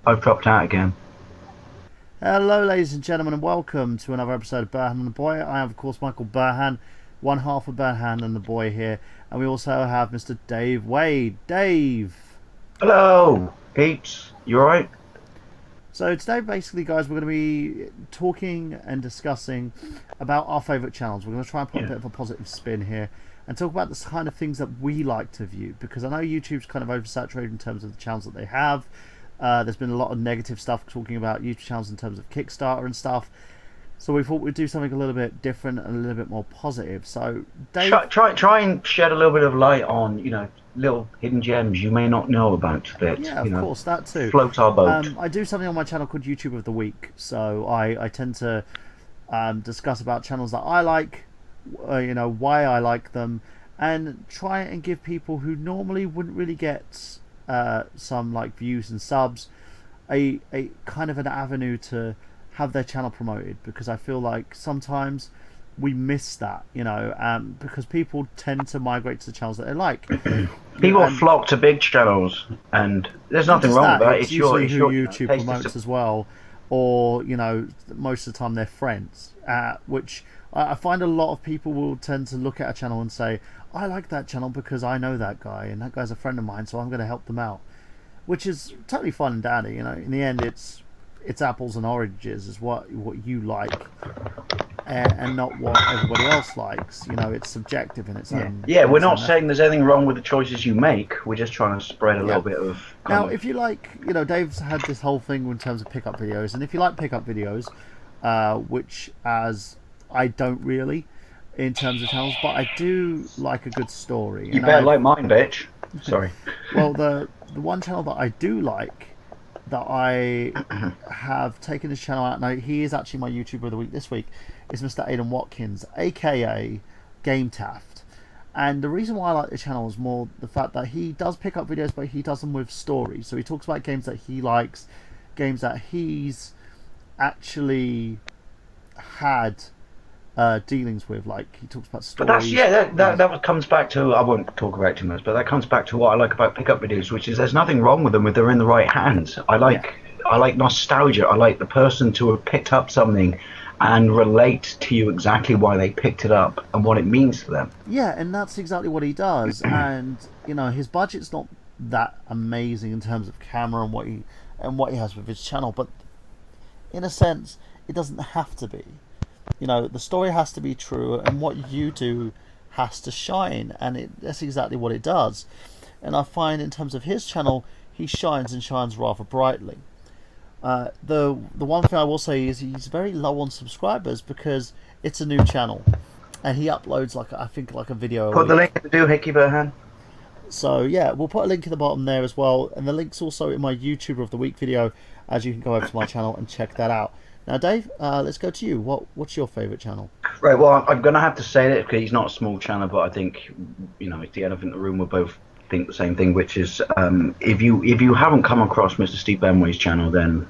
I've dropped out again. Hello, ladies and gentlemen, and welcome to another episode of Burhan and the Boy. I am, of course, Michael Burhan, one half of Burhan and the Boy here, and we also have Mr. Dave Wade. Dave! Hello, peeps. You alright? So, today, basically, guys, we're going to be talking and discussing about our favourite channels. We're going to try and put a Yeah. bit of a positive spin here and talk about the kind of things that we like to view, because I know YouTube's kind of oversaturated in terms of the channels that they have. There's been a lot of negative stuff talking about YouTube channels in terms of Kickstarter and stuff. So we thought we'd do something a little bit different and a little bit more positive. So, Try, Dave, try, try and shed a little bit of light on, little hidden gems you may not know about that, yeah, of course, that too. float our boat. I do something on my channel called YouTube of the Week. So I tend to discuss about channels that I like, why I like them, and try and give people who normally wouldn't really get some like views and subs a kind of an avenue to have their channel promoted, because I feel like sometimes we miss that, because people tend to migrate to the channels that they like. People And flock to big channels, and there's not nothing just wrong with that, that. it's It's your, usually it's who your, YouTube taste of. promotes as well, or most of the time they're friends, which I find a lot of people will tend to look at a channel and say, I like that channel because I know that guy and that guy's a friend of mine, so I'm going to help them out, which is totally fun and dandy. In the end, it's apples and oranges is what you like, and not what everybody else likes. It's subjective in its Yeah, own yeah. in We're its not own saying essence. there's anything wrong with the choices you make. We're just trying to spread a Yeah. little bit of kind Now, of. if you like, Dave's had this whole thing in terms of pickup videos, and if you like pickup videos, which as I don't really, in terms of channels, but I do like a good story, You and better I've like mine, bitch. Sorry. well, the one channel that I do like, that I have taken his channel out. Now he is actually my YouTuber of the week this week. Is Mr. Aidan Watkins, aka Game Taft. And the reason why I like the channel is more the fact that he does pick up videos, but he does them with stories. So he talks about games that he likes, games that he's actually had dealings with. Like he talks about But that's stories. yeah, that comes back to, I won't talk about it too much, but that comes back to what I like about pickup videos, which is there's nothing wrong with them if they're in the right hands. Yeah, I like nostalgia. I like the person to have picked up something and relate to you exactly why they picked it up and what it means to them. yeah, and that's exactly what he does. And his budget's not that amazing in terms of camera and what he has with his channel, but in a sense, it doesn't have to be. The story has to be true, and what you do has to shine, and that's exactly what it does. And I find in terms of his channel, he shines and shines rather brightly. The one thing I will say is he's very low on subscribers because it's a new channel, and he uploads like I think like a video a Put the week. link in the doohickey, Burhan. So yeah, we'll put a link in the bottom there as well, and the link's also in my YouTuber of the week video, as you can go over to my channel and check that out. Now, Dave, let's go to you. What's your favourite channel? Right, well, I'm going to have to say that because he's not a small channel, but I think, it's the elephant in the room. We both think the same thing, which is if you haven't come across Mr. Steve Benway's channel, then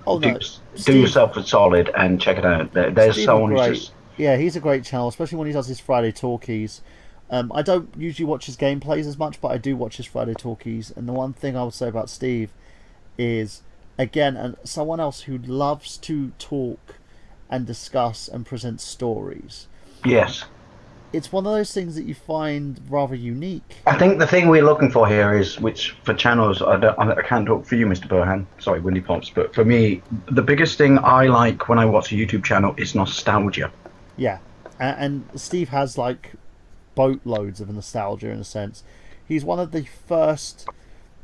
Oh do no, do Steve. yourself a solid and check it out. There's Steve is someone who's great. just Yeah, he's a great channel, especially when he does his Friday talkies. I don't usually watch his gameplays as much, but I do watch his Friday talkies. And the one thing I would say about Steve is, again, someone else who loves to talk and discuss and present stories. yes. It's one of those things that you find rather unique. I think the thing we're looking for here is, which for channels, I can't talk for you, Mr. Burhan. Sorry, Windy Pops, but for me, the biggest thing I like when I watch a YouTube channel is nostalgia. Yeah, and Steve has like boatloads of nostalgia in a sense. He's one of the first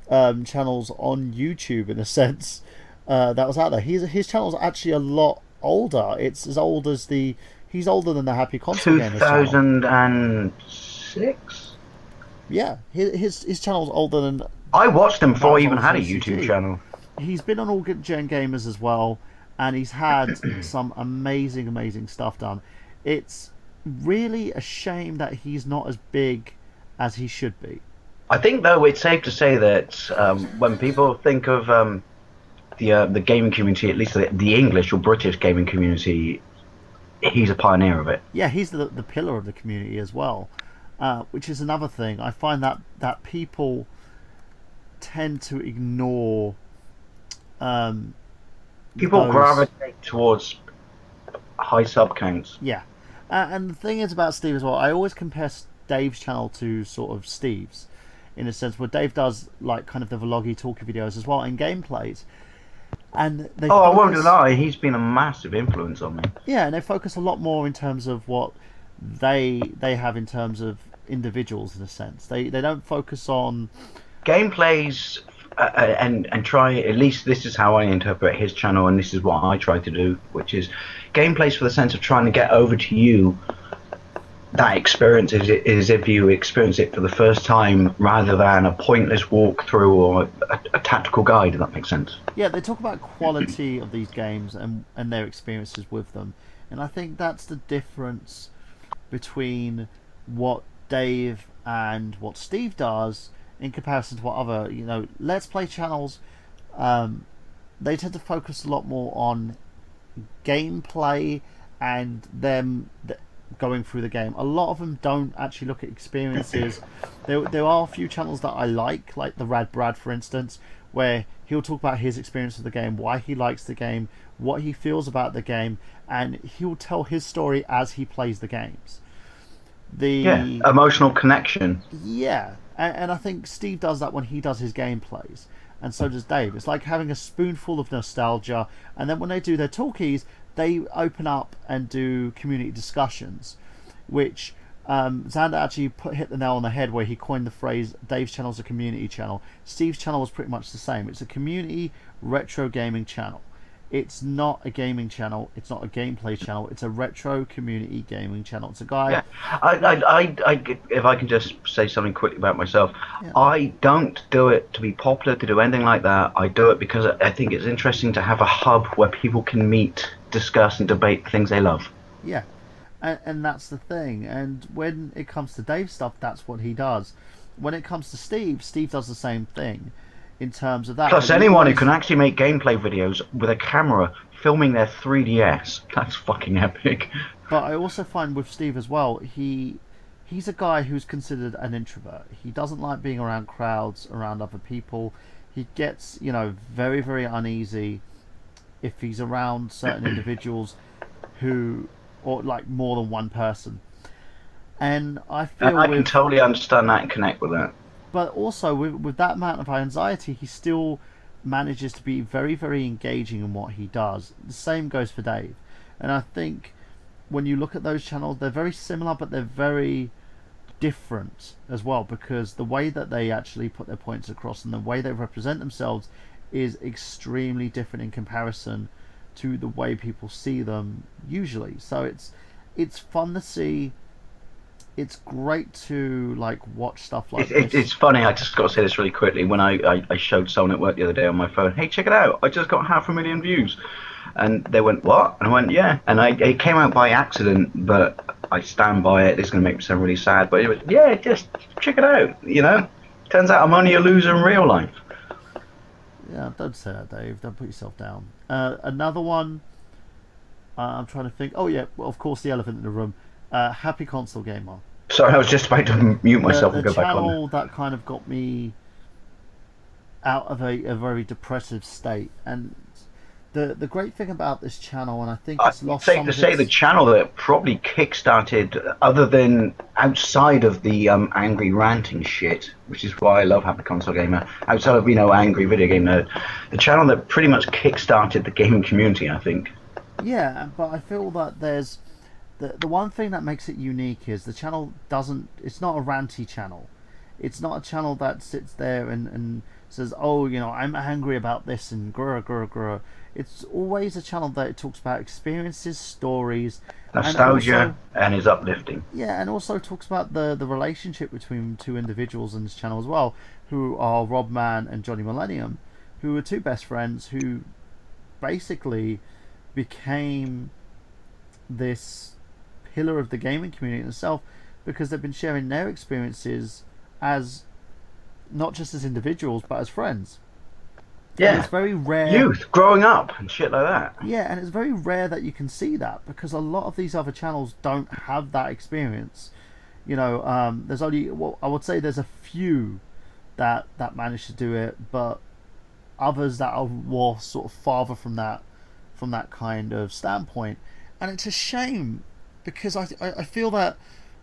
channels on YouTube in a sense that was out there. His channel's actually a lot older. It's as old as the he's older than the Happy Console Gamers channel. 2006. Yeah, his channel's older than I watched him about before as he old even as had a YouTube UCG. channel. He's been on All Gen Gamers as well, and he's had some amazing stuff done. It's really a shame that he's not as big as he should be. I think, though, it's safe to say that when people think of the gaming community, at least the English or British gaming community, he's a pioneer of it. Yeah, he's the pillar of the community as well, which is another thing. I find that people tend to ignore um, People those gravitate towards high sub counts. yeah. And the thing is about Steve as well, I always compare Dave's channel to sort of Steve's, in a sense where Dave does like kind of the vloggy, talky videos as well and gameplays, and they Oh, I won't focus deny he's been a massive influence on me. yeah, and they focus a lot more in terms of what they have in terms of individuals in a sense. They don't focus on Gameplays and try, at least this is how I interpret his channel, and this is what I try to do, which is gameplays for the sense of trying to get over to you that experience is if you experience it for the first time rather than a pointless walkthrough or a tactical guide, if that makes sense. yeah, they talk about quality of these games and their experiences with them, and I think that's the difference between what Dave and what Steve does in comparison to what other let's play channels. Um, they tend to focus a lot more on gameplay and them going through the game. A lot of them don't actually look at experiences. There are a few channels that I like the Rad Brad, for instance, where he'll talk about his experience of the game, why he likes the game, what he feels about the game, and he'll tell his story as he plays the games. Yeah, The emotional connection. Yeah, and I think Steve does that when he does his gameplays, and so does Dave. It's like having a spoonful of nostalgia, and then when they do their talkies, they open up and do community discussions, which Xander actually hit the nail on the head where he coined the phrase Dave's channel is a community channel. Steve's channel was pretty much the same. It's a community retro gaming channel. It's not a gaming channel. It's not a gameplay channel. It's a retro community gaming channel. It's a guy. Yeah, if I can just say something quickly about myself, Yeah, I don't do it to be popular, to do anything like that. I do it because I think it's interesting to have a hub where people can meet, discuss, and debate the things they love. yeah, and that's the thing. And when it comes to Dave stuff, that's what he does. When it comes to Steve, Steve does the same thing in terms of that. Plus, But he anyone who always can actually make gameplay videos with a camera filming their 3DS, that's fucking epic. But I also find with Steve as well, he's a guy who's considered an introvert. He doesn't like being around crowds, around other people. He gets, very, very uneasy if he's around certain individuals who, or like more than one person. And I And feel I can with, totally understand that and connect with that. but also with that amount of anxiety, he still manages to be very, very engaging in what he does. The same goes for Dave. And I think when you look at those channels, they're very similar, but they're very different as well because the way that they actually put their points across and the way they represent themselves is extremely different in comparison to the way people see them usually. So it's fun to see. It's great to like watch stuff like this. It's funny, I just got to say this really quickly. When I showed someone at work the other day on my phone, hey, check it out, I just got 500,000 views. And they went, what? And I went, yeah. And it came out by accident, but I stand by it. This is going to make me sound really sad. But it was, yeah, just check it out. Turns out I'm only a loser in real life. Yeah, don't say that, Dave. Don't put yourself down. Another one. I'm trying to think. Oh yeah, well, of course, the elephant in the room. Happy Console Gamer. Sorry, I was just about to mute myself The and go back on. channel that kind of got me out of a very depressive state. And the great thing about this channel, and I think it's lost Safe some to of say the its channel that probably kick-started, other than outside of the angry ranting shit, which is why I love Happy Console Gamer, outside of, angry video game nerd, the channel that pretty much kick-started the gaming community, I think. yeah. But I feel that there's the one thing that makes it unique is the channel doesn't. It's not a ranty channel. It's not a channel that sits there and says, "Oh, I'm angry about this," and grr grr grr. It's always a channel that it talks about experiences, stories, and Nostalgia also and is uplifting. yeah, and also talks about the relationship between two individuals in this channel as well, who are Rob Man and Johnny Millennium, who are two best friends who basically became this pillar of the gaming community in itself because they've been sharing their experiences as not just as individuals but as friends. And Yeah, it's very rare. youth, growing up and shit like that. Yeah, and it's very rare that you can see that because a lot of these other channels don't have that experience. There's only, well, I would say there's a few that manage to do it, but others that are more sort of farther from that kind of standpoint, and it's a shame because I feel that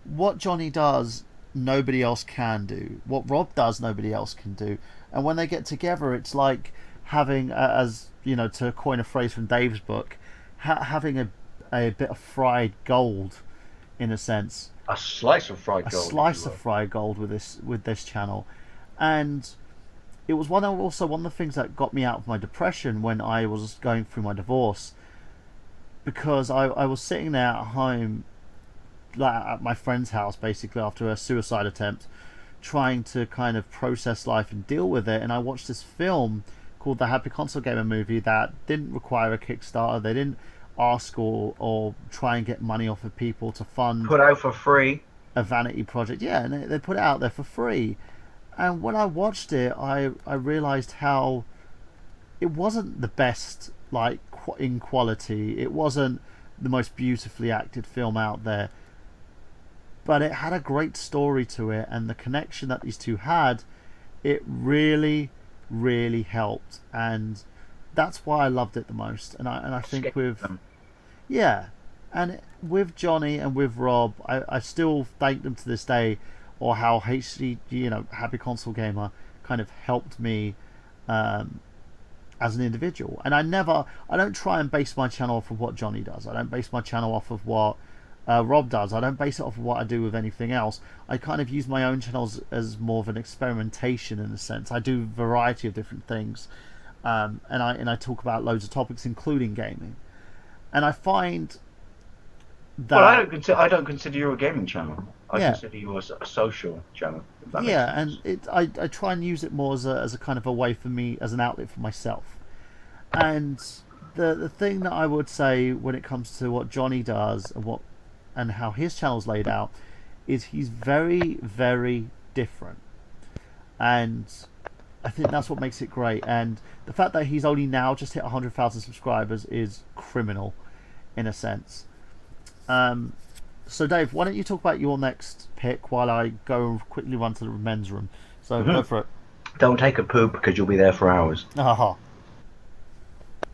what Johnny does nobody else can do. What Rob does nobody else can do. And when they get together, it's like having, as you know, to coin a phrase from Dave's book, having a bit of fried gold, in a sense, A slice of fried a gold, if slice you of will. fried gold with this channel, and it was also one of the things that got me out of my depression when I was going through my divorce, because I was sitting there at home, like at my friend's house, basically after a suicide attempt, trying to kind of process life and deal with it. And I watched this film called the Happy Console Gamer movie that didn't require a Kickstarter. They didn't ask or try and get money off of people to fund Put out for free. a vanity project. Yeah, and they put it out there for free. And when I watched it, I realized how it wasn't the best, like in quality. It wasn't the most beautifully acted film out there, but it had a great story to it, and the connection that these two had, it really, really helped, and that's why I loved it the most. And I think Escape with, them. yeah, and with Johnny and with Rob, I still thank them to this day, or how Happy Console Gamer kind of helped me um, as an individual. And I don't try and base my channel off of what Johnny does. I don't base my channel off of what Rob does. I don't base it off of what I do with anything else. I kind of use my own channels as more of an experimentation in a sense. I do a variety of different things, and I talk about loads of topics, including gaming. And I find Well, that I don't consider you a gaming channel. I yeah, consider you a social channel. If that makes yeah, sense. and I try and use it more as a kind of a way for me, as an outlet for myself. And the thing that I would say when it comes to what Johnny does and how his channel's laid out is he's very, very different, and I think that's what makes it great. And the fact that he's only now just hit 100,000 subscribers is criminal, in a sense. Um, so Dave, why don't you talk about your next pick while I go and quickly run to the men's room? So go Mhm. for it. Don't take a poop because you'll be there for hours. Aha.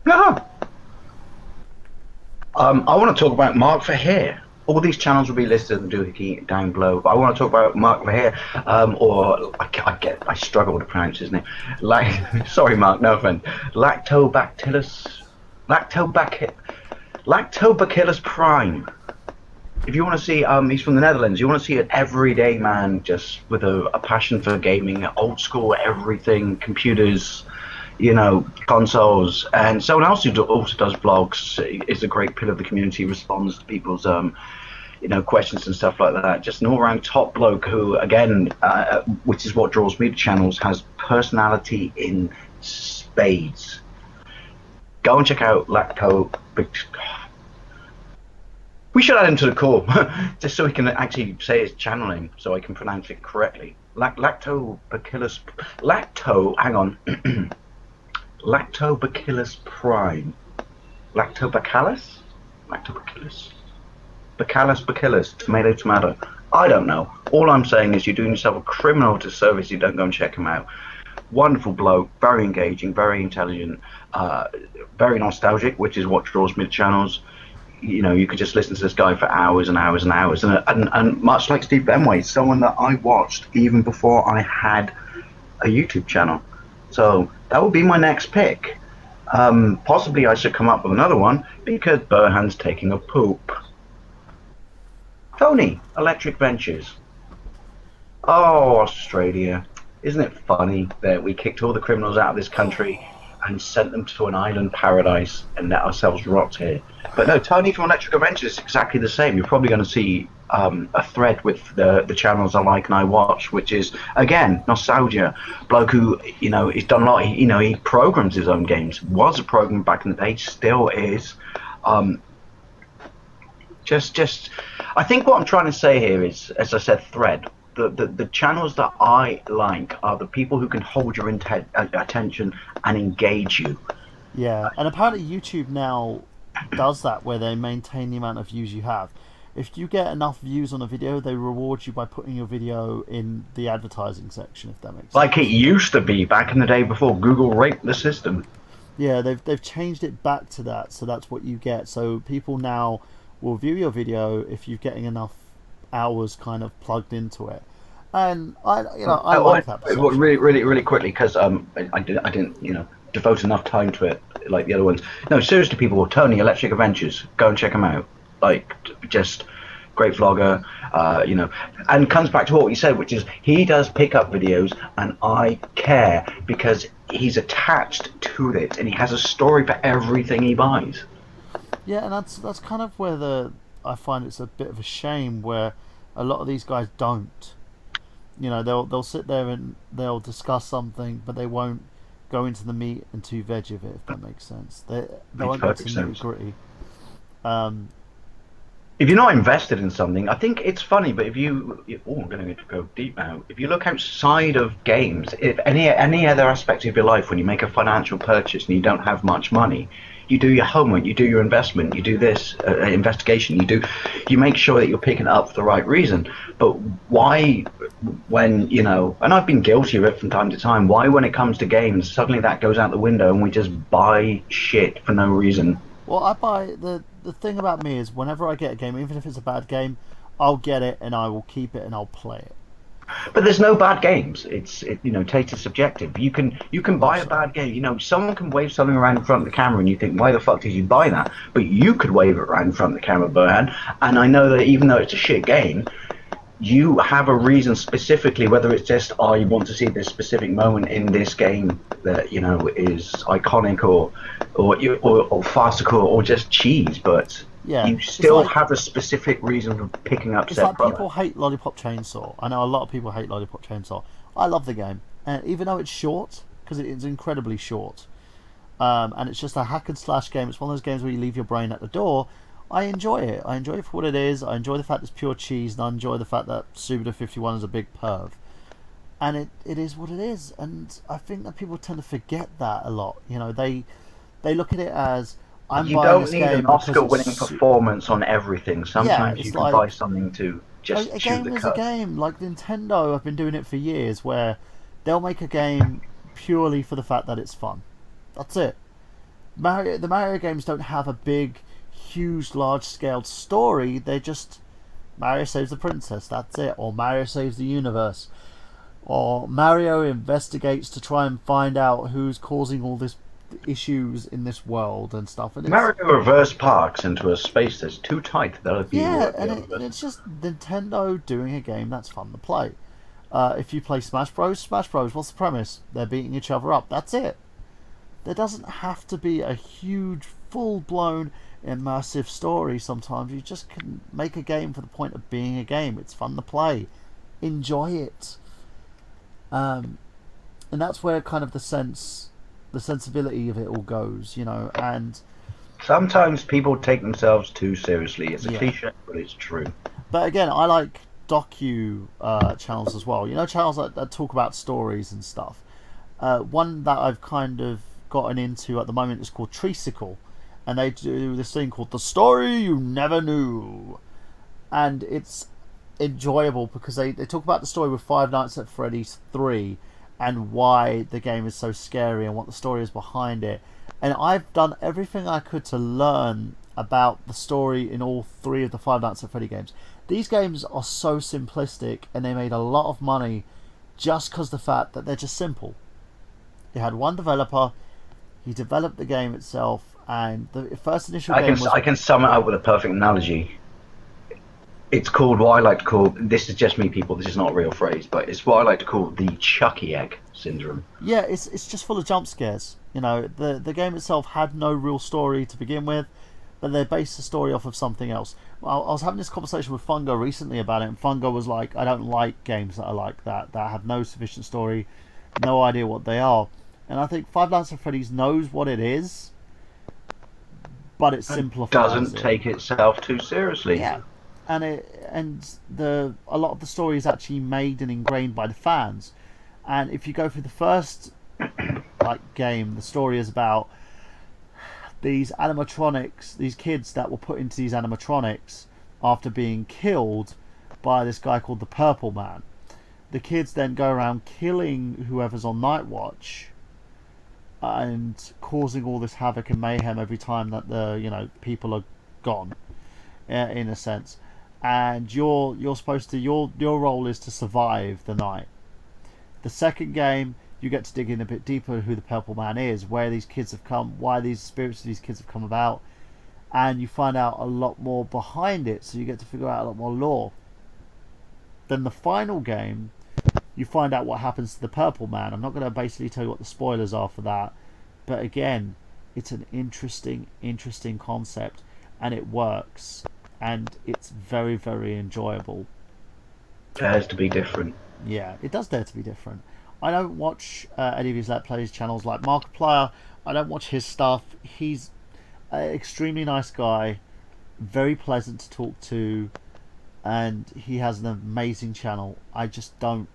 No. I want to talk about Mark Verheer. All these channels will be listed in the doohickey down below, but I want to talk about Mark Verheer, or I struggle to pronounce his name. Like, sorry, Mark, no offense. Lactobacillus, lactobac, Lactobacillus prime. If you want to see, he's from the Netherlands. You want to see an everyday man just with a passion for gaming, old school everything, computers, consoles, and someone else who also does blogs, is a great pillar of the community, responds to people's questions and stuff like that. Just an all-round top bloke who, again, which is what draws me to channels, has personality in spades. Go and check out Lacto. We should add him to the call, just so we can actually say his channel name, so I can pronounce it correctly. Lactobacillus. Hang on. Lactobacillus prime. Lactobacillus? Lactobacillus? Bacillus. Tomato. I don't know. All I'm saying is you're doing yourself a criminal disservice if you don't go and check him out. Wonderful bloke, very engaging, very intelligent, very nostalgic, which is what draws me to channels. You could just listen to this guy for hours and hours and hours. And much like Steve Benway, someone that I watched even before I had a YouTube channel. So that would be my next pick. Possibly I should come up with another one because Burhan's taking a poop. Tony, Electric Ventures. Oh, Australia. Isn't it funny that we kicked all the criminals out of this country and sent them to an island paradise and let ourselves rot here? But no, Tony from Electric Adventures is exactly the same. You're probably going to see a thread with the channels I like and I watch, which is, again, nostalgia. Bloke who, he's done a lot. He programs his own games. Was a programmer back in the day, still is. I think what I'm trying to say here is, as I said, thread. The channels that I like are the people who can hold your attention and engage you. Yeah, and apparently YouTube now does that where they maintain the amount of views you have. If you get enough views on a video, they reward you by putting your video in the advertising section, if that makes sense. Like it used to be back in the day before Google raped the system. Yeah, they've changed it back to that, so that's what you get. So people now will view your video if you're getting enough hours kind of plugged into it. And I like that perception. Really, really, really quickly, because I didn't, devote enough time to it like the other ones. No, seriously, people. Tony Electric Adventures, go and check him out. Like, just great vlogger, and comes back to what you said, which is he does pick up videos, and I care because he's attached to it, and he has a story for everything he buys. Yeah, and that's kind of where I find it's a bit of a shame where a lot of these guys don't. They'll sit there and they'll discuss something, but they won't go into the meat and to veg of it, if that makes sense. They won't go into the nitty gritty. If you're not invested in something, I think it's funny. But I'm going to go deep now. If you look outside of games, if any other aspect of your life, when you make a financial purchase and you don't have much money, you do your homework, you do your investment, you do this investigation, you make sure that you're picking it up for the right reason. But why, when and I've been guilty of it from time to time, why when it comes to games suddenly that goes out the window and we just buy shit for no reason? Well, I buy the thing about me is whenever I get a game, even if it's a bad game, I'll get it and I will keep it and I'll play it. But there's no bad games. Taste is subjective. You can buy a bad game. Someone can wave something around in front of the camera, and you think, why the fuck did you buy that? But you could wave it around in front of the camera, Burhan. And I know that even though it's a shit game, you have a reason specifically, whether it's just, I want to see this specific moment in this game that is iconic or farcical or just cheese, but. Yeah, you still have a specific reason for picking up said product. People hate Lollipop Chainsaw. I know a lot of people hate Lollipop Chainsaw. I love the game, and even though it's short, because it's incredibly short, and it's just a hack and slash game. It's one of those games where you leave your brain at the door. I enjoy it. I enjoy it for what it is. I enjoy the fact it's pure cheese, and I enjoy the fact that Suda51 is a big perv. And it is what it is. And I think that people tend to forget that a lot. They look at it as, you don't need an Oscar-winning performance on everything. Sometimes you can buy something to just shoot the cut. A game is a game. Like Nintendo have been doing it for years, where they'll make a game purely for the fact that it's fun. That's it. The Mario games don't have a big, huge, large-scale story. They just Mario saves the princess. That's it. Or Mario saves the universe. Or Mario investigates to try and find out who's causing all this issues in this world and stuff. And Mario reverse parks into a space that's too tight. And it's just Nintendo doing a game that's fun to play. If you play Smash Bros, what's the premise? They're beating each other up. That's it. There doesn't have to be a huge, full-blown, immersive story. Sometimes you just can make a game for the point of being a game. It's fun to play. Enjoy it. And that's where kind of the sensibility of it all goes, and sometimes people take themselves too seriously. It's a cliche, but it's true. But again, I like docu channels as well. Channels that talk about stories and stuff. One that I've kind of gotten into at the moment is called Treesicle, and they do this thing called The Story You Never Knew, and it's enjoyable because they talk about the story with Five Nights at Freddy's 3 and why the game is so scary and what the story is behind it. And I've done everything I could to learn about the story in all 3 of the Five Nights at Freddy games. These games are so simplistic, and they made a lot of money just because the fact that they're just simple. You had one developer, he developed the game itself, and the first initial game was... I can sum it up with a perfect analogy. It's called what I like to call, this is just me, people, this is not a real phrase, but it's what I like to call the Chucky egg syndrome. Yeah, it's just full of jump scares. The game itself had no real story to begin with, but they based the story off of something else. Well, I was having this conversation with Fungo recently about it, and Fungo was like, I don't like games that are like that have no sufficient story, no idea what they are. And I think Five Nights at Freddy's knows what it is, but it simplifies doesn't take itself too seriously. Yeah. And a lot of the story is actually made and ingrained by the fans. And if you go through the first game, the story is about these animatronics, these kids that were put into these animatronics after being killed by this guy called the Purple Man. The kids then go around killing whoever's on night watch and causing all this havoc and mayhem every time that the people are gone, in a sense. And you're supposed to your role is to survive the night. The second game, you get to dig in a bit deeper who the Purple Man is, where these kids have come, why these spirits of these kids have come about, and you find out a lot more behind it, so you get to figure out a lot more lore. Then the final game, you find out what happens to the Purple Man. I'm not going to basically tell you what the spoilers are for that, but again, it's an interesting concept, and it works, and it's very, very enjoyable. It has to be different. Yeah, it does dare to be different. I don't watch any of his Let Plays channels like Markiplier. I don't watch his stuff. He's an extremely nice guy, very pleasant to talk to, and he has an amazing channel. I just don't.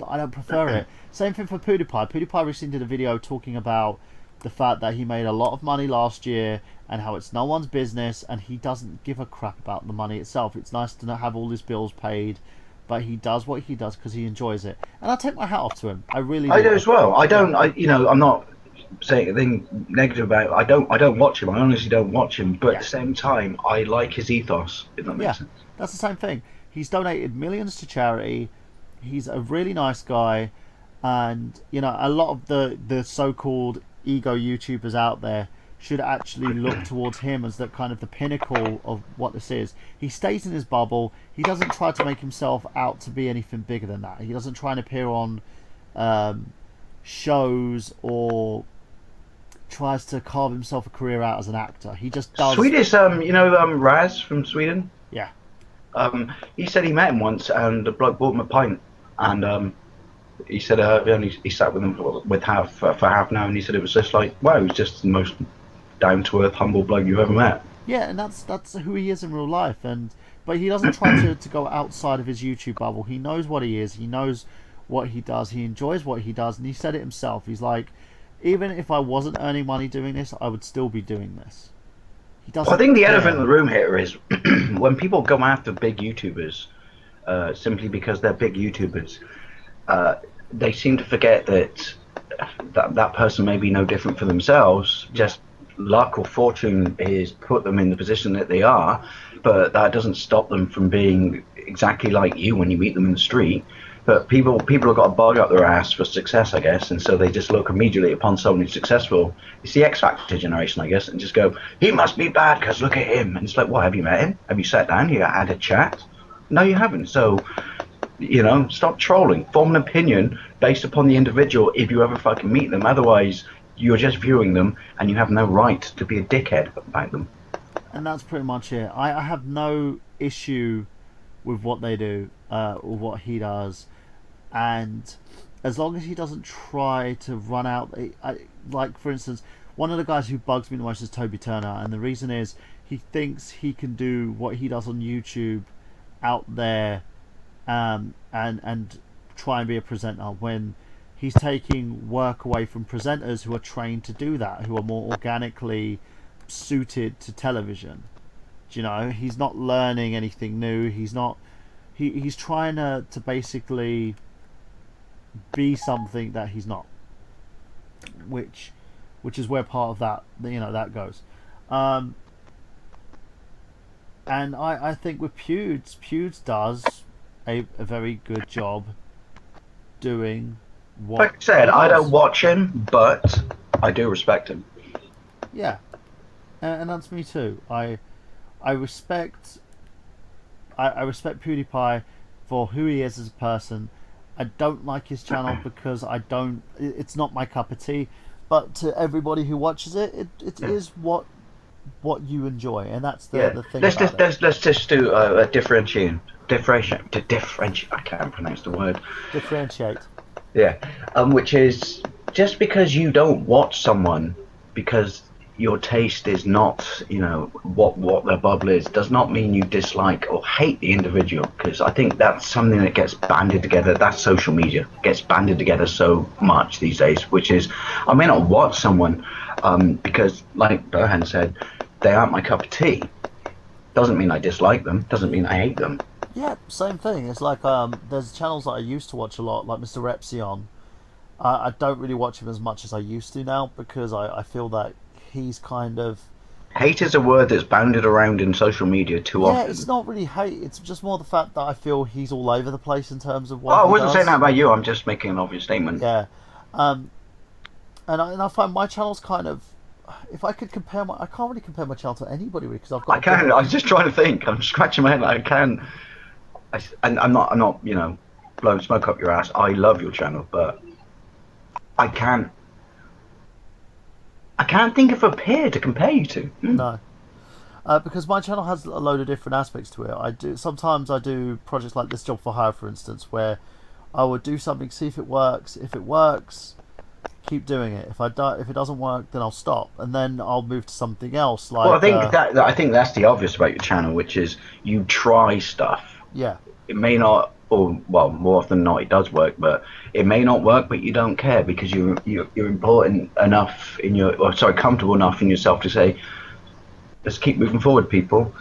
I don't prefer it. Same thing for PewDiePie. PewDiePie recently did a video talking about the fact that he made a lot of money last year and how it's no one's business, and he doesn't give a crap about the money itself. It's nice to not have all his bills paid, but he does what he does because he enjoys it, and I take my hat off to him. I really do. I do as well. I don't. I'm not saying anything negative about it. I don't watch him. I honestly don't watch him. But at the same time, I like his ethos. If that makes sense. That's the same thing. He's donated millions to charity. He's a really nice guy, and a lot of the so-called ego YouTubers out there should actually look towards him as the kind of the pinnacle of what this is. He stays in his bubble. He doesn't try to make himself out to be anything bigger than that. He doesn't try and appear on shows or tries to carve himself a career out as an actor. He just does. Swedish, Raz from Sweden. Yeah. He said he met him once, and the bloke bought him a pint, and he said he sat with him for half an hour, and he said it was just like, wow, he's just the most down-to-earth, humble bloke you've ever met. Yeah, and that's who he is in real life, but he doesn't try to go outside of his YouTube bubble. He knows what he is. He knows what he does. He enjoys what he does, and he said it himself. He's like, even if I wasn't earning money doing this, I would still be doing this. He doesn't. Well, I think the elephant in the room here is when people go after big YouTubers simply because they're big YouTubers, they seem to forget that person may be no different for themselves. Just luck or fortune has put them in the position that they are, but that doesn't stop them from being exactly like you when you meet them in the street. But people have got a bug up their ass for success, I guess, and so they just look immediately upon someone who's successful. It's the X Factor generation, I guess, and just go, he must be bad because look at him. And it's like, well, have you met him? Have you sat down? You had a chat? No, you haven't. So, stop trolling. Form an opinion based upon the individual if you ever fucking meet them. Otherwise, you're just viewing them, and you have no right to be a dickhead about them. And that's pretty much it. I have no issue with what they do, or what he does. And as long as he doesn't try to run out, like for instance, one of the guys who bugs me the most is Toby Turner, and the reason is he thinks he can do what he does on YouTube out there, and try and be a presenter when he's taking work away from presenters who are trained to do that, who are more organically suited to television. He's not learning anything new. He's not. He's trying to basically be something that he's not, which is where part of that that goes. And I think with Pewds does a very good job doing what. Like I said, I don't watch him, but I do respect him. Yeah, and that's me too. I respect PewDiePie for who he is as a person. I don't like his channel because it's not my cup of tea. But to everybody who watches it, it is what you enjoy, and that's the thing. Let's just do a differentiate. I can't pronounce the word. Differentiate. Yeah, which is just because you don't watch someone because your taste is not, what their bubble is, does not mean you dislike or hate the individual, because I think that's something that gets banded together. That's social media gets banded together so much these days, which is I may not watch someone because, like Burhan said, they aren't my cup of tea. Doesn't mean I dislike them. Doesn't mean I hate them. Yeah, same thing. It's like there's channels that I used to watch a lot, like Mr. Repsion. I don't really watch him as much as I used to now because I feel that he's kind of Hate is a word that's bounded around in social media too yeah. often. It's not really hate. It's just more the fact that I feel he's all over the place in terms of Oh, what I he wasn't saying that does. about you. I'm just making an obvious statement. Yeah, um, and I find my channel's kind of. If I could compare I can't really compare my channel to anybody because I've I got a can. different. I was just trying to think. I'm scratching my head. Like, I can. And I'm not. I'm not. Blowing smoke up your ass. I love your channel, but I can't. I can't think of a peer to compare you to. No, because my channel has a load of different aspects to it. I do projects like this job for hire, for instance, where I would do something, see if it works. If it works, keep doing it. If it doesn't work, then I'll stop, and then I'll move to something else. Well, Like, I think that's the obvious about your channel, which is you try stuff. yeah, It may not, or well, more often than not, it does work, but it may not work, but you don't care because you're important enough in your, or sorry, comfortable enough in yourself to say, let's keep moving forward, people.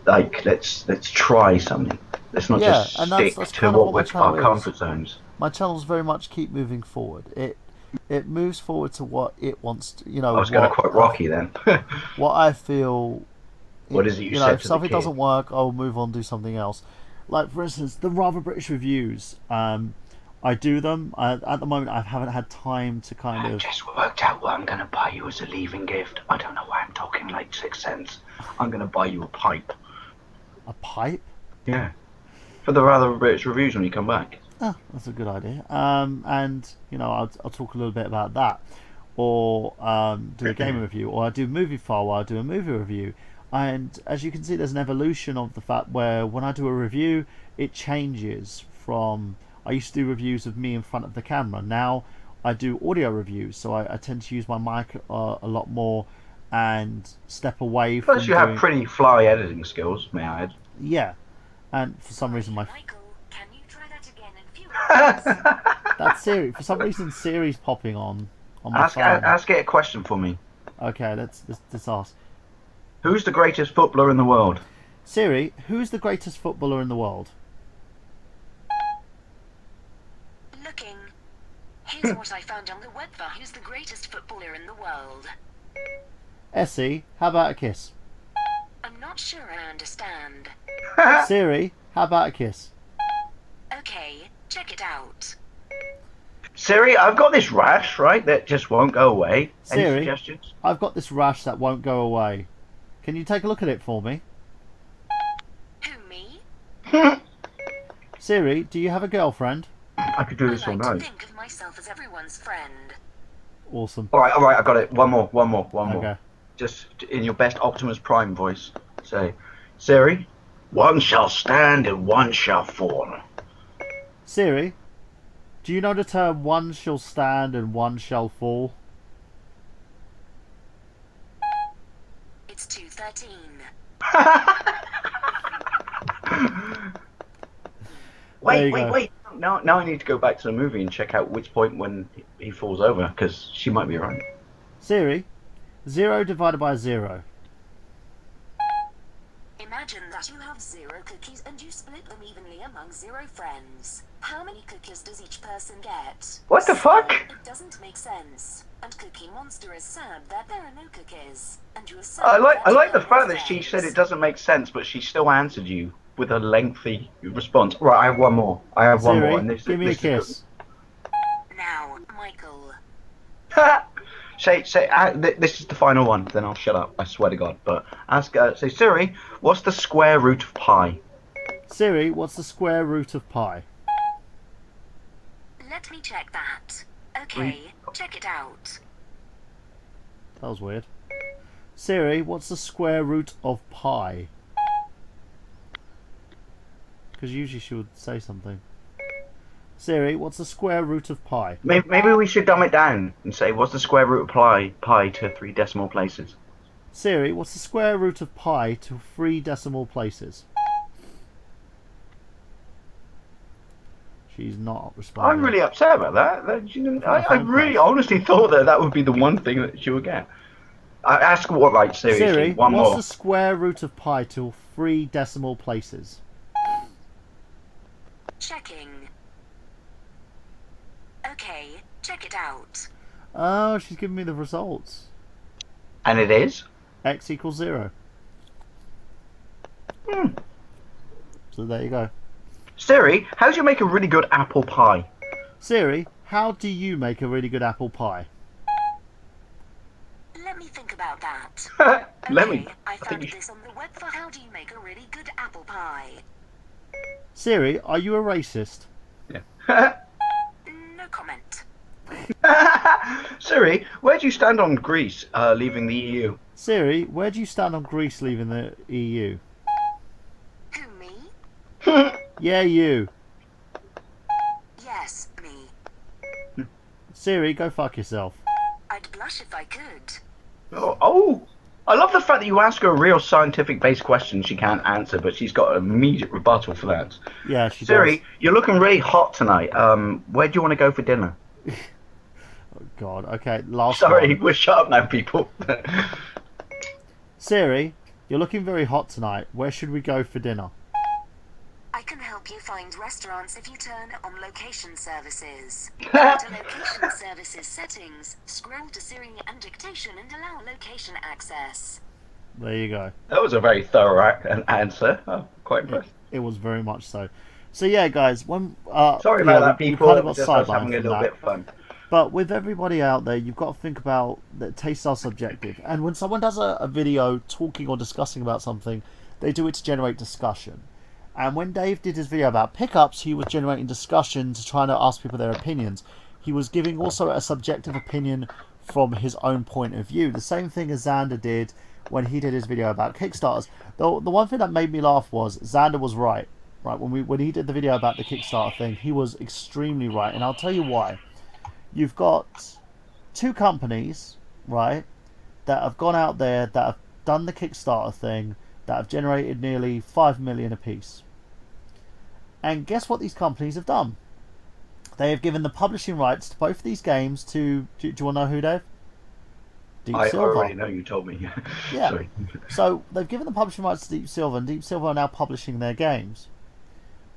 Like let's try something. Let's not yeah, just and stick that's to kind of what what my we're channel our is. comfort zones. My channel's very much keep moving forward. It moves forward to what it wants to. I was going to quote Rocky then. What I feel. What is it you If said to the something kid? doesn't work, I'll move on, do something else. Like for instance, the rather British reviews. I do them. At the moment, I haven't had time to kind I've of just worked out what I'm going to buy you as a leaving gift. I don't know why I'm talking like 6 cents. I'm going to buy you a pipe. a pipe. Yeah. For the rather British reviews when you come back. Oh, that's a good idea. And I'll talk a little bit about that, or do a game review, or I do movie file while I do a movie review. And as you can see, there's an evolution of the fact where when I do a review, it changes from I used to do reviews of me in front of the camera. Now I do audio reviews, so I tend to use my mic a lot more and step away Plus, from you have doing pretty fly editing skills, may I yeah. And for some reason, Michael, can you try that again in few words? add? that Siri for some reason Siri's popping on my phone. Ask it a question for me. Okay, let's ask Who's the greatest footballer in the world? Siri. Who's the greatest footballer in the world? Looking. Here's what I found on the web for who's the greatest footballer in the world. Essie, how about a kiss? I'm not sure I understand. Siri, how about a kiss? Okay, check it out. Siri, I've got this rash, right, that just won't go away. Any Siri, suggestions? I've got this rash that won't go away. Can you take a look at it for me? Who, me? Siri, do you have a girlfriend? I could do I this all like to night. think of myself as everyone's friend. Awesome. All right, I got it. One more. Okay. Just in your best Optimus Prime voice, say, Siri, one shall stand and one shall fall. Siri, do you know the term "one shall stand and one shall fall"? It's 2:13. There you go. Wait. Now I need to go back to the movie and check out which point when he falls over, because she might be right. Siri, 0 divided by 0. Imagine that you have 0 cookies and you split them evenly among 0 friends. How many cookies does each person get? What the fuck? It doesn't make sense. And Cookie Monster is sad that there are no cookies. And you're sad I like that the there are fact no that she said friends. it doesn't make sense, but she still answered you with a lengthy response. Right, I have one more. Siri, And this give me a this kiss. Now, Michael. This is the final one. Then I'll shut up. I swear to God. But say Siri, what's the square root of pi? Siri, what's the square root of pi? Let me check that. Okay, check it out. That was weird. Siri, what's the square root of pi? Because usually she would say something. Siri, what's the square root of pi? Maybe we should dumb it down and say what's the square root of pi to 3 decimal places? Siri, what's the square root of pi to 3 decimal places? She's not responding. I'm really upset about that. I really honestly thought that would be the one thing that she would get. I ask what, right, seriously, Siri, one what's more. the square root of pi to 3 decimal places. Checking. Okay, check it out. Oh, she's giving me the results. And it is? X equals 0. So there you go. Siri, how do you make a really good apple pie? Siri, how do you make a really good apple pie? Let me think about that. Let me. Okay, I found this on the web for how do you make a really good apple pie. Siri, are you a racist? Yeah. No comment. Siri, where do you stand on Greece leaving the EU? Siri, where do you stand on Greece leaving the EU? Who, me? Yeah, you. Yes, me. Siri, go fuck yourself. I'd blush if I could. Oh, I love the fact that you ask her a real scientific-based question she can't answer, but she's got an immediate rebuttal for that. Yeah, she Siri, does. you're looking really hot tonight. Where do you want to go for dinner? Oh, God. Okay, last Sorry, one. we're shut up now, people. Siri, you're looking very hot tonight. Where should we go for dinner? I can help you find restaurants if you turn on location services. Go to location services settings, scroll to Siri and dictation and allow location access. There you go. That was a very thorough answer. Oh, quite impressed. It was very much so. So yeah, guys, when Sorry yeah, about that, we people. kind of got Just us having sidelined a from little that. bit of fun. But with everybody out there, you've got to think about that tastes are subjective. And when someone does a video talking or discussing about something, they do it to generate discussion. And when Dave did his video about pickups, he was generating discussion to try to ask people their opinions. He was giving also a subjective opinion from his own point of view. The same thing as Xander did when he did his video about Kickstarters. The one thing that made me laugh was Xander was right. Right, when he did the video about the Kickstarter thing, he was extremely right. And I'll tell you why. You've got 2 companies, right, that have gone out there, that have done the Kickstarter thing, that have generated nearly 5 million apiece. And guess what these companies have done? They have given the publishing rights to both of these games to... Do you want to know who, Dave? Deep I Silver. already know, you told me. Yeah. Sorry. So they've given the publishing rights to Deep Silver, and Deep Silver are now publishing their games.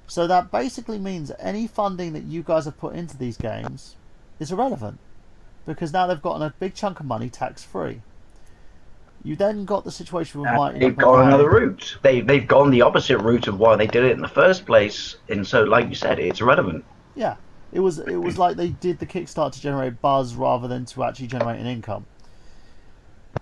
So that basically means that any funding that you guys have put into these games is irrelevant, because now they've gotten a big chunk of money tax-free. You then got the situation with Mighty They've Number gone 9. another route. They've gone the opposite route of why they did it in the first place, and so, like you said, it's irrelevant. Yeah, it was like they did the Kickstarter to generate buzz rather than to actually generate an income.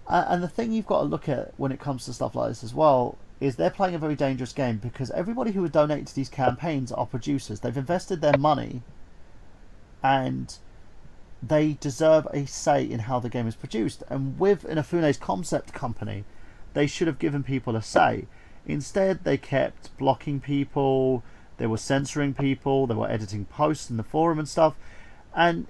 And the thing you've got to look at when it comes to stuff like this as well is they're playing a very dangerous game, because everybody who would donate to these campaigns are producers. They've invested their money, and they deserve a say in how the game is produced. And with Inafune's concept company, they should have given people a say. Instead, they kept blocking people, they were censoring people, they were editing posts in the forum and stuff, and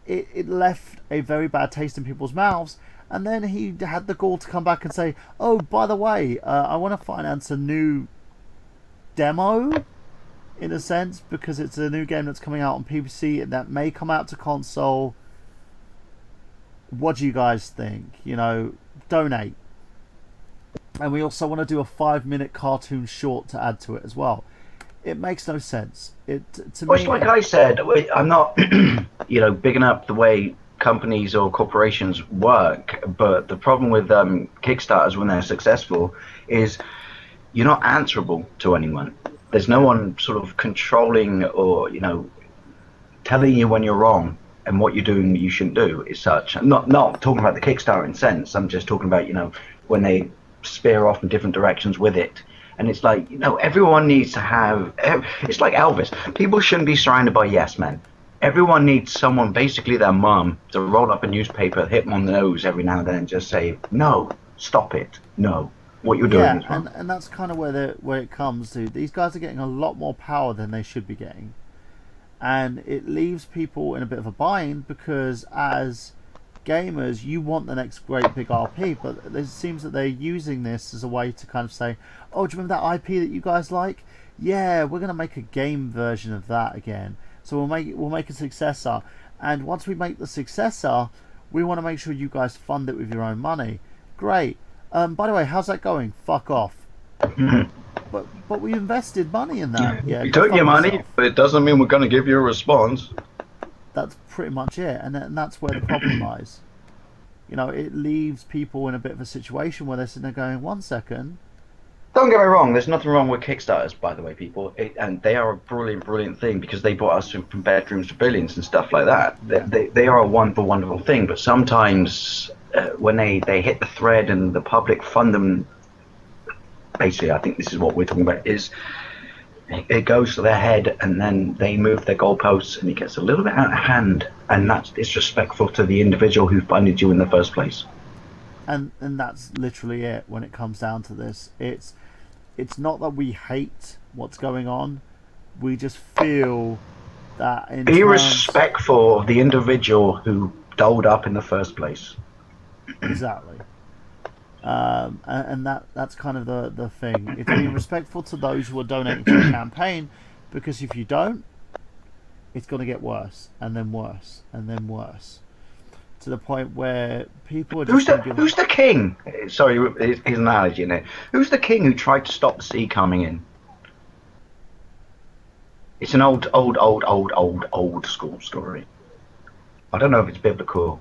it left a very bad taste in people's mouths. And then he had the gall to come back and say, oh, by the way, I want to finance a new demo, in a sense, because it's a new game that's coming out on PC and that may come out to console. What do you guys think? You know, donate. And we also want to do a 5-minute cartoon short to add to it as well. It makes no sense. To Which, me, like I said, I'm not, bigging up the way companies or corporations work, but the problem with Kickstarters when they're successful is you're not answerable to anyone. There's no one sort of controlling or telling you when you're wrong and what you're doing you shouldn't do. As such, I'm not talking about the Kickstarter in sense. I'm just talking about when they spear off in different directions with it. And it's like, everyone needs to have. It's like Elvis. People shouldn't be surrounded by yes men. Everyone needs someone, basically their mum, to roll up a newspaper, hit them on the nose every now and then, and just say, "No, stop it. No, what you're doing is wrong." and that's kind of where it comes to. These guys are getting a lot more power than they should be getting, and it leaves people in a bit of a bind, because as gamers, you want the next great big RP, but it seems that they're using this as a way to kind of say, "Oh, do you remember that IP that you guys like? Yeah, we're going to make a game version of that again. So we'll make a successor, and once we make the successor, we want to make sure you guys fund it with your own money." Great. By the way, how's that going? Fuck off. But we invested money in that. Yeah, We go took fuck your money, yourself. but it doesn't mean we're going to give you a response. That's pretty much it, and that's where the problem lies. You know, it leaves people in a bit of a situation where they're sitting there going, 1 second. Don't get me wrong, there's nothing wrong with Kickstarters, by the way, people. And they are a brilliant, brilliant thing because they brought us from bedrooms to billions and stuff like that. They are a wonderful, wonderful thing. But sometimes when they hit the thread and the public fund them, basically, I think this is what we're talking about, is it goes to their head and then they move their goalposts and it gets a little bit out of hand. And that's disrespectful to the individual who funded you in the first place. And that's literally it when it comes down to this. It's not that we hate what's going on. We just feel that be respectful of the individual who doled up in the first place. Exactly. And that's kind of the thing. It's being respectful to those who are donating to the campaign, because if you don't, it's going to get worse and then worse and then worse, to the point where people are just who's the king? Sorry, his analogy in it. Who's the king who tried to stop the sea coming in? It's an old school story. I don't know if it's biblical.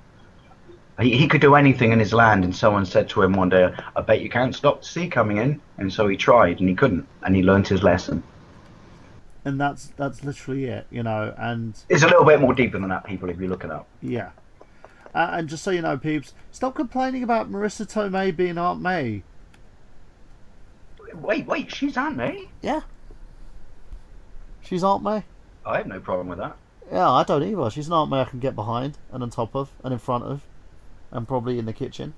He could do anything in his land, and someone said to him one day, "I bet you can't stop the sea coming in." And so he tried, and he couldn't, and he learnt his lesson. And that's literally it, you know. And it's a little bit more deeper than that, people, if you look it up. Yeah. And just so you know, peeps, stop complaining about Marissa Tomei being Aunt May. Wait, she's Aunt May? Yeah. She's Aunt May. I have no problem with that. Yeah, I don't either. She's an Aunt May I can get behind and on top of and in front of and probably in the kitchen.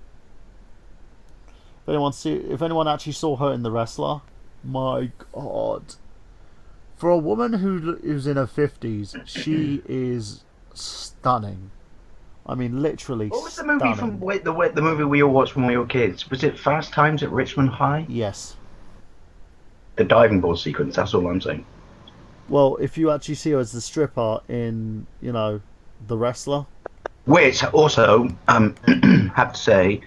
If anyone actually saw her in The Wrestler, my God. For a woman who's in her 50s, she is stunning. I mean, literally. What was the movie from the movie we all watched when we were kids? Was it Fast Times at Richmond High? Yes. The diving board sequence. That's all I'm saying. Well, if you actually see her as the stripper in, The Wrestler, which also have to say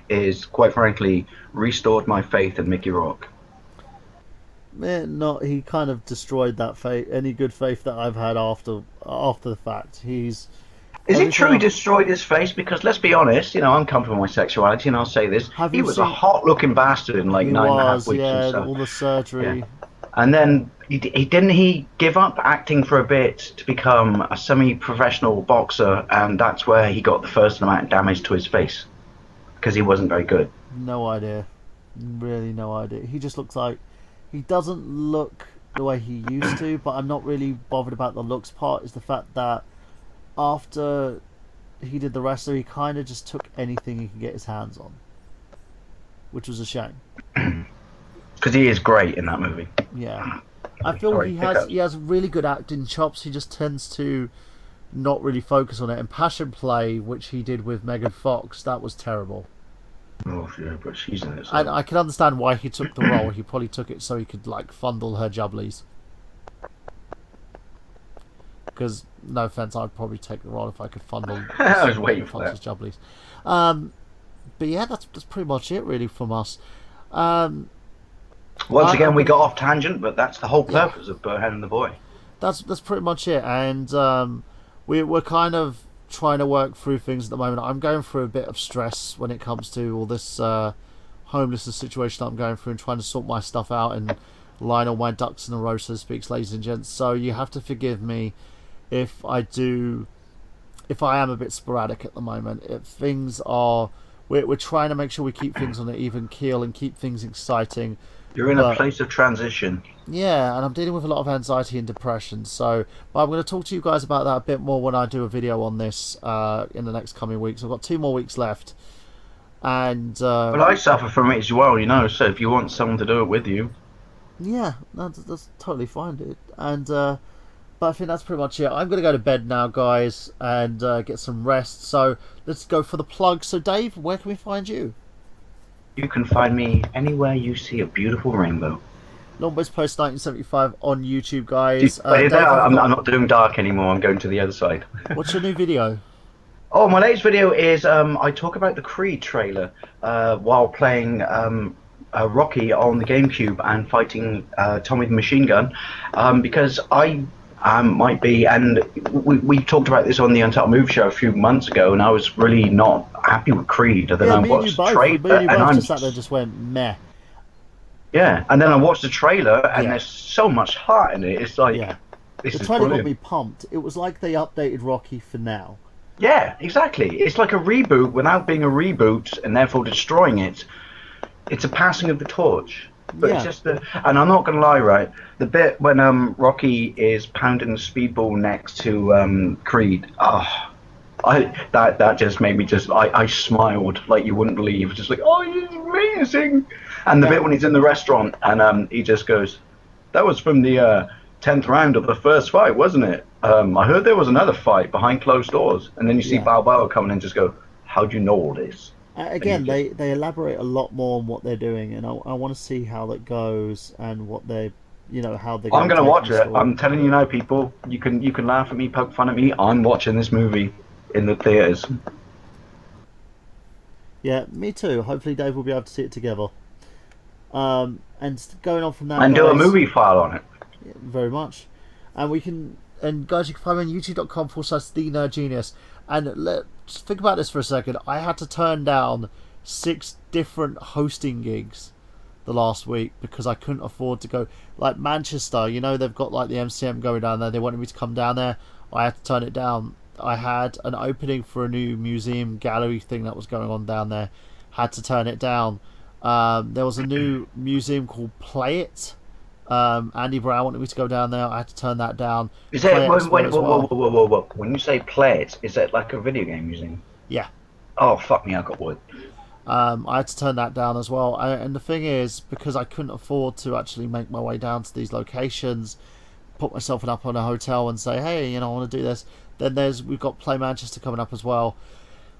is quite frankly restored my faith in Mickey Rourke. He kind of destroyed that faith, any good faith that I've had after the fact. Is it true he destroyed his face? Because let's be honest, I'm comfortable with my sexuality, and I'll say this: he was a hot-looking bastard in like 9.5 weeks. Yeah, all the surgery. Yeah. And then he give up acting for a bit to become a semi-professional boxer, and that's where he got the first amount of damage to his face because he wasn't very good. No idea, really no idea. He just looks like he doesn't look the way he used to. But I'm not really bothered about the looks part. Is the fact that after he did The Wrestler, he kind of just took anything he could get his hands on, which was a shame. Because he is great in that movie. Yeah, I feel he has really good acting chops. He just tends to not really focus on it. And Passion Play, which he did with Megan Fox, that was terrible. Oh yeah, but she's in it. So. And I can understand why he took the role. He probably took it so he could fondle her jubblies. Because, no offense, I'd probably take the role if I could fondle. I was waiting for that. Jubblies. But yeah, that's pretty much it really from us. Once again, we got off tangent, but that's the whole purpose of Burhan and the Boy. That's pretty much it, and we're kind of trying to work through things at the moment. I'm going through a bit of stress when it comes to all this homelessness situation that I'm going through and trying to sort my stuff out and line all my ducks in a row, so to speak, ladies and gents. So you have to forgive me if I am a bit sporadic at the moment. We're trying to make sure we keep things on an even keel and keep things exciting. You're in a place of transition. Yeah, and I'm dealing with a lot of anxiety and depression. But I'm going to talk to you guys about that a bit more when I do a video on this in the next coming weeks. I've got 2 more weeks left. And well, I suffer from it as well, so if you want someone to do it with you. Yeah, that's totally fine, dude. And but I think that's pretty much it. I'm going to go to bed now, guys, and get some rest. So let's go for the plug. So Dave, where can we find you? You can find me anywhere you see a beautiful rainbow. Longbows Post 1975 on YouTube, guys. Dave, I'm not doing dark anymore. I'm going to the other side. What's your new video? Oh, my latest video is I talk about the Creed trailer while playing Rocky on the GameCube and fighting Tommy the Machine Gun, because I might be, and we talked about this on the Untitled Move Show a few months ago, and I was really not happy with Creed. And then Yeah, I me and you watched the both. trailer, Me and you and both I'm just sat there, just went meh. yeah, and then I watched the trailer, and Yeah. there's so much heart in it. It's like Yeah. this The is trailer got brilliant. me pumped. It was like they updated Rocky for now. Yeah, exactly. It's like a reboot without being a reboot, and therefore destroying it. It's a passing of the torch. But it's Yeah. just and I'm not gonna lie, right? The bit when Rocky is pounding the speedball next to Creed, that just made me I smiled like you wouldn't believe, just like, oh, it's amazing. And the Yeah. bit when he's in the restaurant and he just goes, that was from the 10th round of the first fight, wasn't it? I heard there was another fight behind closed doors, and then you see Yeah. Balboa coming in and just go, how do you know all this? And you Again, just, they elaborate a lot more on what they're doing, and I want to see how that goes and what they, how they're I'm going to gonna take watch the it. story. I'm telling you now, people. You can laugh at me, poke fun at me. I'm watching this movie in the theaters. Yeah, me too. Hopefully, Dave will be able to see it together. And going on from that, And do a guys, movie file on it. very much. And guys, you can find me on youtube.com/the Nerd Genius. And just think about this for a second. I had to turn down 6 different hosting gigs the last week because I couldn't afford to go. Like Manchester, they've got like the MCM going down there. They wanted me to come down there. I had to turn it down. I had an opening for a new museum gallery thing that was going on down there. Had to turn it down. There was a new museum called Play It. Andy Brown wanted me to go down there. I had to turn that down. Is Play it? Expo Wait, as whoa, whoa, well. whoa, whoa, whoa, whoa. When you say play it, is that like a video game museum? Yeah. Oh fuck me, I got wood. I had to turn that down as well. And the thing is, because I couldn't afford to actually make my way down to these locations, put myself up on a hotel and say, hey, I want to do this. Then we've got Play Manchester coming up as well,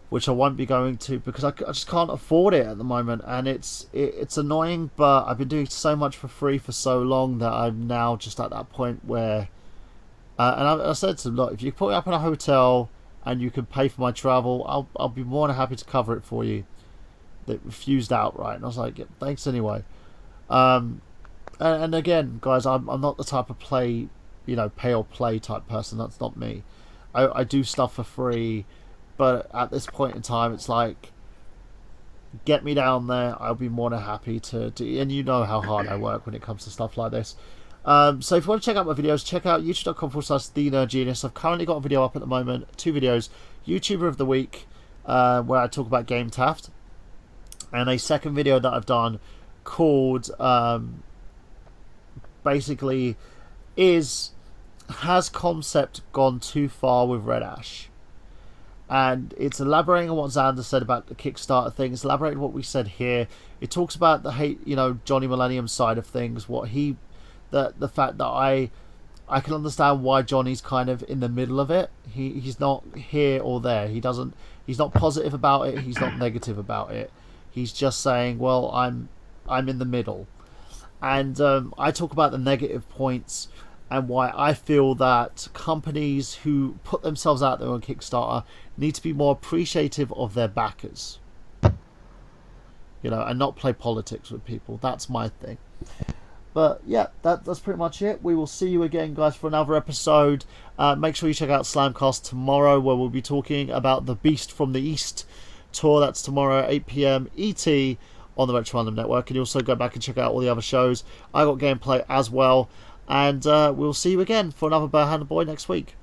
which I won't be going to because I just can't afford it at the moment. And it's annoying, but I've been doing so much for free for so long that I'm now just at that point where... and I said to them, look, if you put me up in a hotel and you can pay for my travel, I'll be more than happy to cover it for you. They refused outright, and I was like, yeah, thanks anyway. And again, guys, I'm not the type of pay or play type person. That's not me. I do stuff for free, but at this point in time, it's like, get me down there. I'll be more than happy to and you know how hard I work when it comes to stuff like this. So if you want to check out my videos, check out youtube.com/The Nerd Genius. I've currently got a video up at the moment, 2 videos. YouTuber of the Week, where I talk about Game Taft, and a second video that I've done called basically has concept gone too far with Red Ash? And it's elaborating on what Xander said about the Kickstarter thing. It's elaborating on what we said here. It talks about the hate, Johnny Millennium side of things. The fact that I can understand why Johnny's kind of in the middle of it. He's not here or there. He's not positive about it. He's not negative about it. He's just saying, well, I'm in the middle. And I talk about the negative points and why I feel that companies who put themselves out there on Kickstarter need to be more appreciative of their backers. And not play politics with people. That's my thing. But yeah, that's pretty much it. We will see you again, guys, for another episode. Make sure you check out Slamcast tomorrow, where we'll be talking about the Beast from the East tour. That's tomorrow at 8 PM ET on the Retro Random Network. And you also go back and check out all the other shows. I got gameplay as well. And we'll see you again for another Burhan the Boy next week.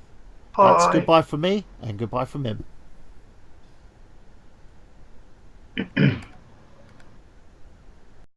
That's goodbye from me and goodbye from him.